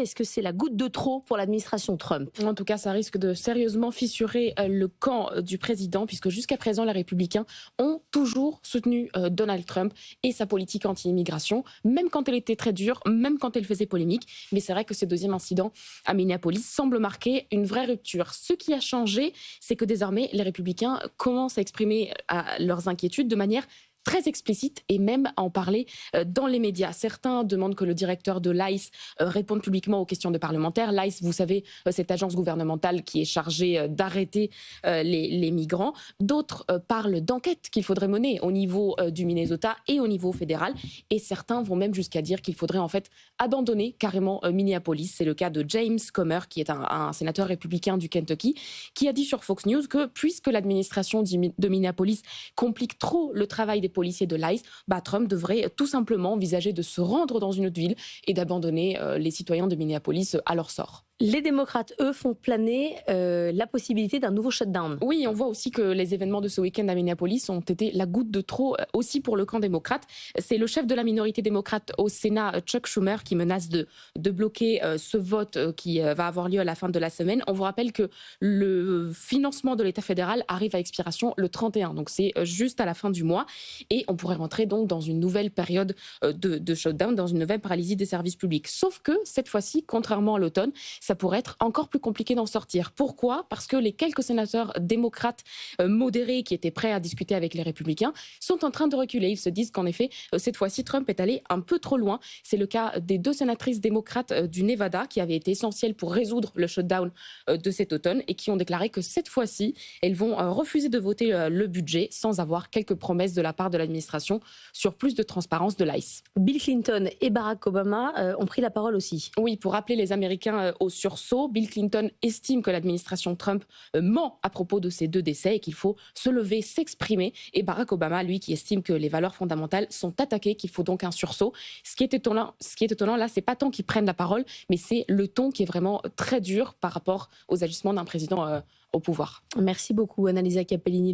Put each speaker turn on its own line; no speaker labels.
est-ce que c'est la goutte de trop pour l'administration Trump?
En tout cas, ça risque de sérieusement fissurer le camp du président, puisque jusqu'à présent, les républicains ont toujours soutenu Donald Trump et sa politique anti-immigration, même quand elle était très dure, même quand elle faisait polémique. Mais c'est vrai que ce deuxième incident à Minneapolis semble marquer une vraie rupture. Ce qui a changé, c'est que désormais, les républicains commencent à exprimer leurs inquiétudes de manière très explicite et même à en parler dans les médias. Certains demandent que le directeur de l'ICE réponde publiquement aux questions de parlementaires. L'ICE, vous savez, cette agence gouvernementale qui est chargée d'arrêter les migrants. D'autres parlent d'enquêtes qu'il faudrait mener au niveau du Minnesota et au niveau fédéral. Et certains vont même jusqu'à dire qu'il faudrait en fait abandonner carrément Minneapolis. C'est le cas de James Comer, qui est un sénateur républicain du Kentucky, qui a dit sur Fox News que puisque l'administration de Minneapolis complique trop le travail des policiers de l'ICE, Trump devrait tout simplement envisager de se rendre dans une autre ville et d'abandonner les citoyens de Minneapolis à leur sort.
Les démocrates, eux, font planer la possibilité d'un nouveau shutdown.
Oui, on voit aussi que les événements de ce week-end à Minneapolis ont été la goutte de trop aussi pour le camp démocrate. C'est le chef de la minorité démocrate au Sénat, Chuck Schumer, qui menace de bloquer ce vote qui va avoir lieu à la fin de la semaine. On vous rappelle que le financement de l'État fédéral arrive à expiration le 31, donc c'est juste à la fin du mois. Et on pourrait rentrer donc dans une nouvelle période de shutdown, dans une nouvelle paralysie des services publics. Sauf que cette fois-ci, contrairement à l'automne, ça pourrait être encore plus compliqué d'en sortir. Pourquoi ? Parce que les quelques sénateurs démocrates modérés qui étaient prêts à discuter avec les républicains sont en train de reculer. Ils se disent qu'en effet, cette fois-ci, Trump est allé un peu trop loin. C'est le cas des 2 sénatrices démocrates du Nevada qui avaient été essentielles pour résoudre le shutdown de cet automne et qui ont déclaré que cette fois-ci, elles vont refuser de voter le budget sans avoir quelques promesses de la part de l'administration sur plus de transparence de l'ICE.
Bill Clinton et Barack Obama ont pris la parole aussi.
Oui, pour rappeler les Américains au sursaut, Bill Clinton estime que l'administration Trump ment à propos de ces 2 décès et qu'il faut se lever, s'exprimer. Et Barack Obama, lui, qui estime que les valeurs fondamentales sont attaquées, qu'il faut donc un sursaut. Ce qui est étonnant là, c'est pas tant qu'ils prennent la parole, mais c'est le ton qui est vraiment très dur par rapport aux agissements d'un président au pouvoir.
Merci beaucoup, Annalisa Capellini.